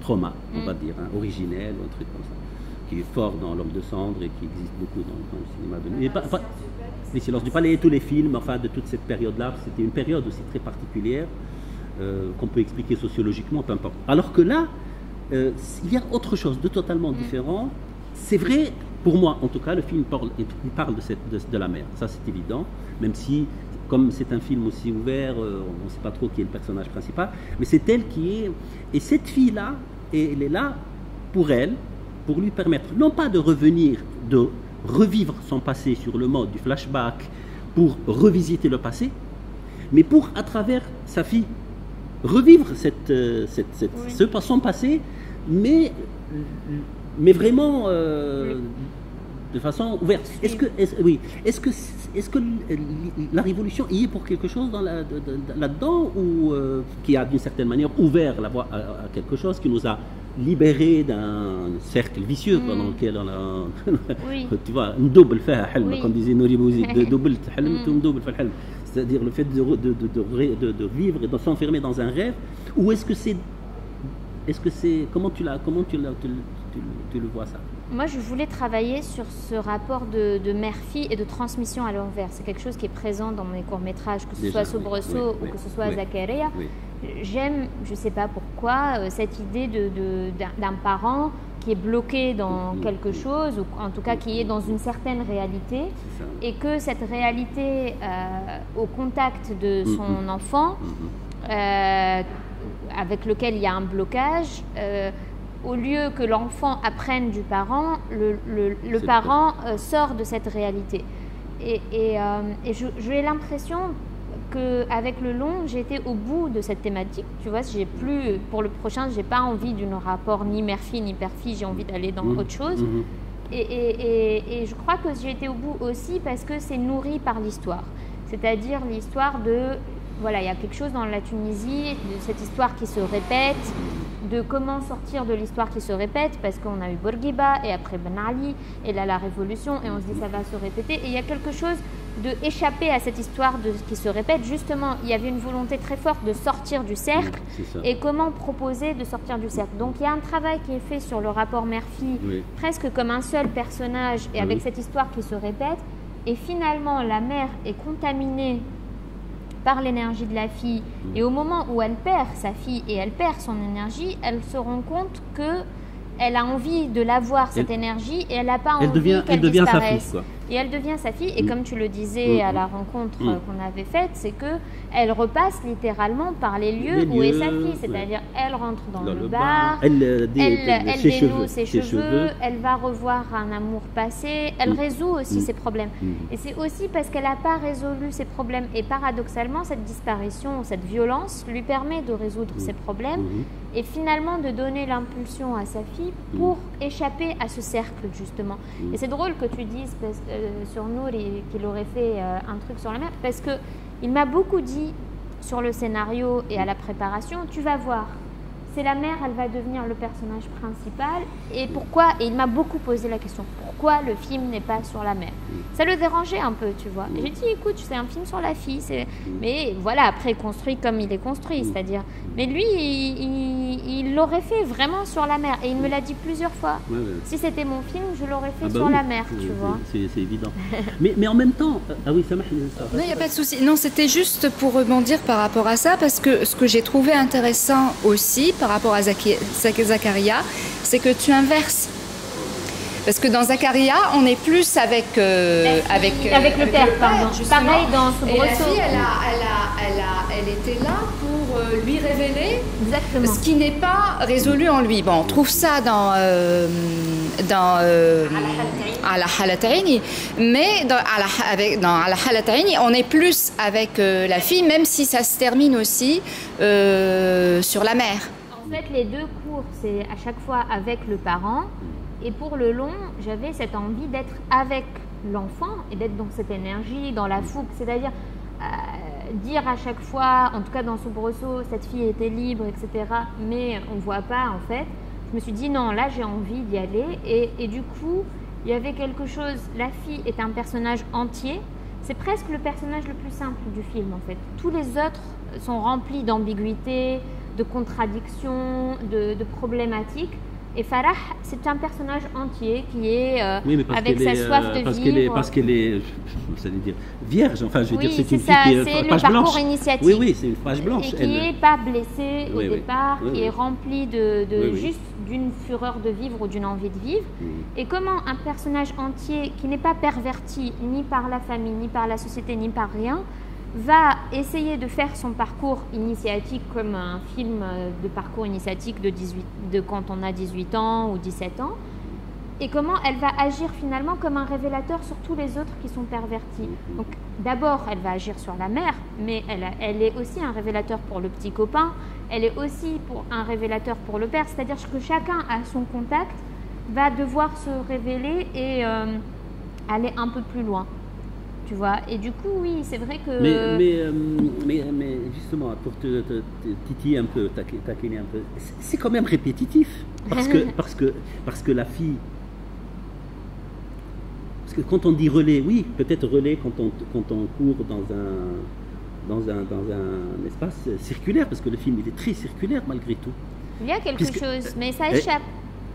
trauma, on va dire, originel, ou un truc comme ça. qui est fort dans L'Homme de cendre et qui existe beaucoup dans le cinéma de nous. Les Silences du Palais et tous les films, enfin de toute cette période-là, c'était une période aussi très particulière qu'on peut expliquer sociologiquement, peu importe. Alors que là, il y a autre chose de totalement différent. C'est vrai, pour moi en tout cas, le film parle de la mer, ça c'est évident, même si, comme c'est un film aussi ouvert, on ne sait pas trop qui est le personnage principal, mais c'est elle qui est... Et cette fille-là, elle est là pour elle, pour lui permettre, non pas de revenir, de revivre son passé sur le mode du flashback, pour revisiter le passé, mais pour, à travers sa fille, revivre son passé, mais vraiment de façon ouverte. Est-ce que la révolution y est pour quelque chose là-dedans, ou qui a d'une certaine manière ouvert la voie à quelque chose qui nous a libérés d'un cercle vicieux pendant lequel on a, tu vois, double fait halm, comme disait Nouri Bouzid, double halm, double fait halm, c'est-à-dire le fait de vivre et de s'enfermer dans un rêve, ou est-ce que c'est comment tu le vois ça? Moi, je voulais travailler sur ce rapport de mère-fille et de transmission à l'envers. C'est quelque chose qui est présent dans mes courts-métrages, que ce soit Soubresaut ou que ce soit Zakaria. J'aime, je ne sais pas pourquoi, cette idée d'un parent qui est bloqué dans quelque chose, ou en tout cas qui est dans une certaine réalité, et que cette réalité, au contact de son enfant, avec lequel il y a un blocage, au lieu que l'enfant apprenne du parent, le parent sort de cette réalité. Et j'ai l'impression qu'avec le long, j'ai été au bout de cette thématique. Tu vois, pour le prochain, j'ai pas envie d'un rapport ni mère-fille ni père-fille, j'ai envie d'aller dans autre chose. Et je crois que j'ai été au bout aussi parce que c'est nourri par l'histoire. C'est-à-dire l'histoire voilà, il y a quelque chose dans la Tunisie, de cette histoire qui se répète, de comment sortir de l'histoire qui se répète, parce qu'on a eu Bourguiba et après Ben Ali, et là la révolution, et on se dit ça va se répéter. Et il y a quelque chose d'échapper à cette histoire qui se répète. Justement, il y avait une volonté très forte de sortir du cercle, et comment proposer de sortir du cercle. Donc il y a un travail qui est fait sur le rapport mère-fille, presque comme un seul personnage, et avec cette histoire qui se répète, et finalement la mère est contaminée par l'énergie de la fille, et au moment où elle perd sa fille et elle perd son énergie, elle se rend compte qu'elle a envie de l'avoir, cette énergie, et elle n'a pas envie qu'elle disparaisse. Et elle devient sa fille, et comme tu le disais à la rencontre qu'on avait faite, c'est qu'elle repasse littéralement par les lieux où est sa fille, c'est-à-dire elle rentre dans le bar, elle dénoue ses cheveux, elle va revoir un amour passé, elle résout aussi ses problèmes. Et c'est aussi parce qu'elle n'a pas résolu ses problèmes, et paradoxalement, cette disparition, cette violence lui permet de résoudre ses problèmes, et finalement de donner l'impulsion à sa fille pour échapper à ce cercle, justement. Et c'est drôle que tu dises sur Nouri qu'il aurait fait un truc sur la mer, parce qu'il m'a beaucoup dit sur le scénario et à la préparation, tu vas voir, c'est la mère, elle va devenir le personnage principal, et pourquoi, et il m'a beaucoup posé la question, pourquoi le film n'est pas sur la mère? Ça le dérangeait un peu, tu vois. Et j'ai dit, écoute, c'est un film sur la fille, mais voilà, après construit comme il est construit, c'est-à-dire, mais lui, il l'aurait fait vraiment sur la mer, et il me l'a dit plusieurs fois. Si c'était mon film, je l'aurais fait sur la mer, tu vois. C'est évident. mais en même temps, ah oui, ça marche. Non, il n'y a pas de souci. Non, c'était juste pour rebondir par rapport à ça, parce que ce que j'ai trouvé intéressant aussi par rapport à Zakaria, c'est que tu inverses. Parce que dans Zakaria, on est plus avec le père, pardon. Pareil dans Soubresaut. Et la fille, elle était là pour lui révéler ce qui n'est pas résolu en lui. Bon, on trouve ça dans Ala Halataini, mais dans Ala Halataini, on est plus avec la fille, même si ça se termine aussi sur la mère. En fait, les deux cours, c'est à chaque fois avec le parent. Et pour le long, j'avais cette envie d'être avec l'enfant et d'être dans cette énergie, dans la fougue. C'est-à-dire dire à chaque fois, en tout cas dans Soubresaut, cette fille était libre, etc. Mais on ne voit pas en fait. Je me suis dit non, là j'ai envie d'y aller. Et du coup, il y avait quelque chose, la fille est un personnage entier. C'est presque le personnage le plus simple du film en fait. Tous les autres sont remplis d'ambiguïté, de contradictions, de problématiques. Et Farah, c'est un personnage entier qui est oui, avec sa soif de vivre. Parce qu'elle est, ça veut dire, vierge. Enfin, je veux dire, c'est une ça, fille c'est le page parcours blanche. initiatique. Oui, oui, c'est une page blanche. Et qui n'est pas blessée au départ, qui est oui. remplie juste d'une fureur de vivre ou d'une envie de vivre. Et comment un personnage entier qui n'est pas perverti ni par la famille, ni par la société, ni par rien, va essayer de faire son parcours initiatique comme un film de parcours initiatique de quand on a 18 ans ou 17 ans, et comment elle va agir finalement comme un révélateur sur tous les autres qui sont pervertis. Donc d'abord, elle va agir sur la mère, mais elle est aussi un révélateur pour le petit copain, elle est aussi un révélateur pour le père, c'est-à-dire que chacun à son contact va devoir se révéler et aller un peu plus loin. Tu vois, et du coup, oui, c'est vrai que... Mais justement, pour te titiller un peu, taquiner un peu, c'est quand même répétitif. Parce que la fille... Parce que quand on dit relais, oui, peut-être relais quand on court dans un espace circulaire, parce que le film il est très circulaire malgré tout. Il y a quelque chose, mais ça échappe.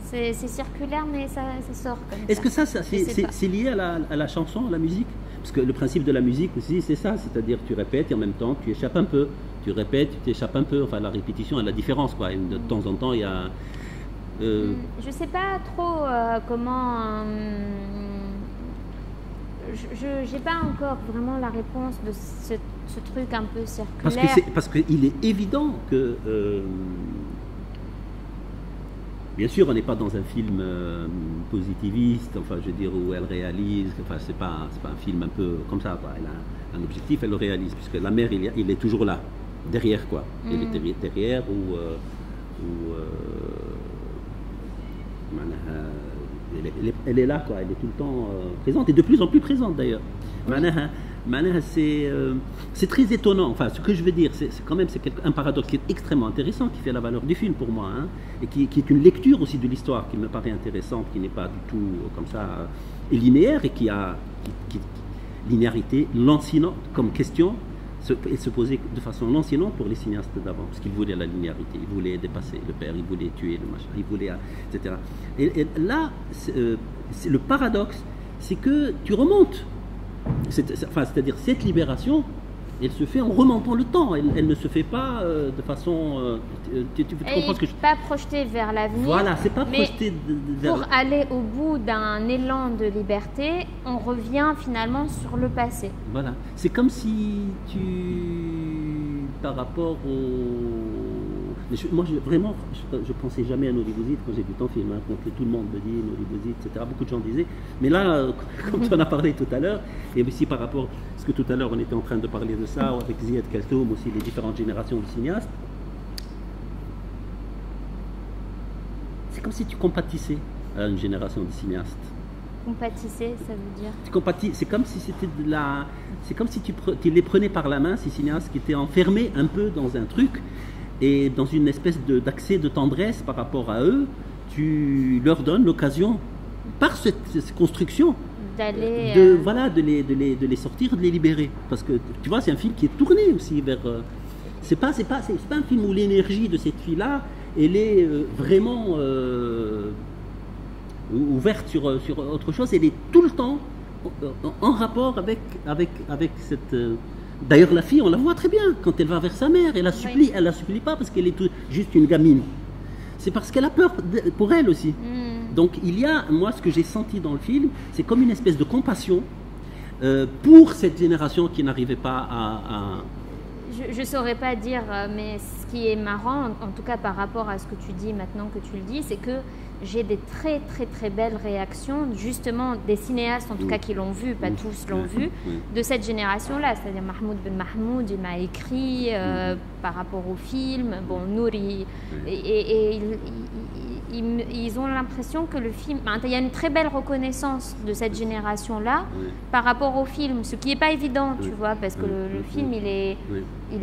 C'est circulaire, mais ça sort comme ça. Est-ce que ça c'est lié à la chanson, à la musique? Parce que le principe de la musique aussi, c'est ça, c'est-à-dire tu répètes et en même temps tu échappes un peu. Tu répètes, tu t'échappes un peu. Enfin, la répétition a la différence, quoi. Et de temps en temps, il y a... Je sais pas trop comment... Je n'ai pas encore vraiment la réponse de ce truc un peu circulaire. Parce qu'il est évident que... Bien sûr, on n'est pas dans un film positiviste, enfin, je veux dire, où elle réalise, enfin, c'est pas un film un peu comme ça, quoi. Elle a un objectif, elle le réalise, puisque la mère, il est toujours là, derrière, quoi. Elle est derrière, elle est là, quoi, elle est tout le temps présente, et de plus en plus présente, d'ailleurs. C'est très étonnant. Enfin, ce que je veux dire, c'est quand même un paradoxe qui est extrêmement intéressant, qui fait la valeur du film pour moi, hein, et qui est une lecture aussi de l'histoire qui me paraît intéressante, qui n'est pas du tout comme ça et linéaire, et qui linéarité lancinante comme question, et se poser de façon lancinante pour les cinéastes d'avant, parce qu'ils voulaient la linéarité, ils voulaient dépasser le père, ils voulaient tuer le machin, ils voulaient, etc. Et là, le paradoxe, c'est que tu remontes. C'est-à-dire cette libération, elle se fait en remontant le temps. Elle ne se fait pas de façon. Tu comprends ce que je... pas projetée vers l'avenir. Voilà, c'est pas projeté vers. Pour aller au bout d'un élan de liberté, on revient finalement sur le passé. Voilà, c'est comme si par rapport au. Moi, je pensais jamais à Nollywood quand j'ai vu ton film, hein, quand tout le monde me dit Nollywood, etc. Beaucoup de gens disaient. Mais là, comme tu en as parlé tout à l'heure, et aussi par rapport, parce que tout à l'heure on était en train de parler de ça, avec Ziad Kaltoum, aussi les différentes générations de cinéastes, c'est comme si tu compatissais à une génération de cinéastes. Compatissais, ça veut dire c'est comme si c'était c'est comme si tu les prenais par la main, ces cinéastes qui étaient enfermés un peu dans un truc. Et dans une espèce d'accès de tendresse par rapport à eux, tu leur donnes l'occasion, par cette construction, de les sortir, de les libérer. Parce que, tu vois, c'est un film qui est tourné aussi vers... c'est pas un film où l'énergie de cette fille-là, elle est vraiment ouverte sur autre chose. Elle est tout le temps en rapport avec cette... D'ailleurs, la fille, on la voit très bien quand elle va vers sa mère. Elle la supplie, elle la supplie pas parce qu'elle est juste une gamine. C'est parce qu'elle a peur pour elle aussi. Donc, il y a, moi, ce que j'ai senti dans le film, c'est comme une espèce de compassion pour cette génération qui n'arrivait pas à... Je ne saurais pas dire, mais ce qui est marrant, en tout cas par rapport à ce que tu dis maintenant que tu le dis, c'est que j'ai des très très très belles réactions, justement des cinéastes en tout cas qui l'ont vu, pas tous l'ont vu, de cette génération-là. C'est-à-dire Mahmoud Ben Mahmoud, il m'a écrit par rapport au film, bon, Nouri, et ils ont l'impression que le film... il y a une très belle reconnaissance de cette génération-là par rapport au film, ce qui n'est pas évident, tu vois, parce que le film, il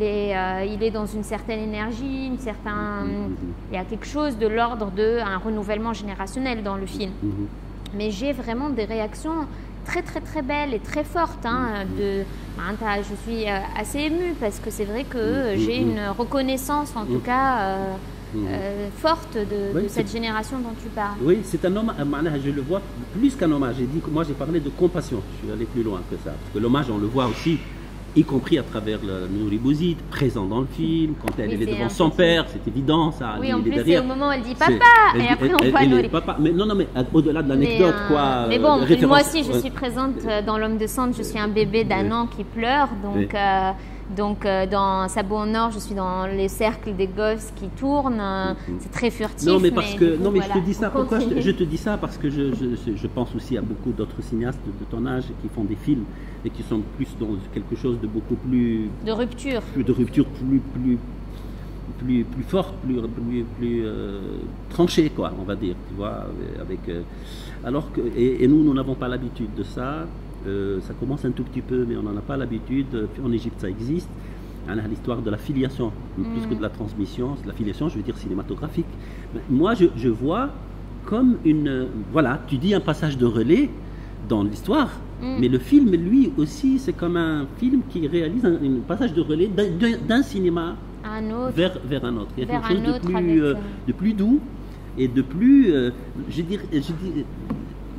est dans une certaine énergie, il y a quelque chose de l'ordre d'un renouvellement générationnel dans le film. Mais j'ai vraiment des réactions très très très belles et très fortes. Je suis assez émue parce que c'est vrai que j'ai une reconnaissance en tout cas forte de cette génération dont tu parles. Oui, c'est un hommage, je le vois plus qu'un hommage. Moi j'ai parlé de compassion, je suis allé plus loin que ça. Parce que l'hommage, on le voit aussi, y compris à travers Nouri Bouzid, présent dans le film, quand elle est devant son père, c'est évident, ça. Oui, en plus, c'est au moment où elle dit papa, et après on voit Nouri. Mais non, mais au-delà de l'anecdote, quoi. Mais bon, moi aussi, je suis présente dans L'Homme de Cendre, je suis un bébé d'1 an qui pleure, donc dans Sabot au Nord, je suis dans les cercles des gosses qui tournent, c'est très furtif. Non, mais parce que, non, mais je te dis ça, pourquoi je te dis ça? Parce que je pense aussi à beaucoup d'autres cinéastes de ton âge qui font des films et qui sont plus dans quelque chose de beaucoup plus... De rupture. De rupture plus forte, plus tranchée, quoi, on va dire, tu vois, avec... alors que, et nous n'avons pas l'habitude de ça. Ça commence un tout petit peu, mais on n'en a pas l'habitude. En Égypte, ça existe. L'histoire de la filiation, plus que de la transmission, c'est de la filiation, je veux dire cinématographique. Moi, je vois comme une... Voilà, tu dis un passage de relais dans l'histoire, mais le film, lui aussi, c'est comme un film qui réalise un passage de relais d'un cinéma vers un autre. Il y a quelque chose de plus doux et de plus...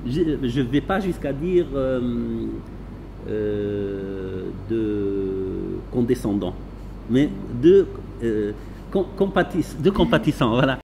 je ne vais pas jusqu'à dire de condescendant, mais de compatissant, voilà.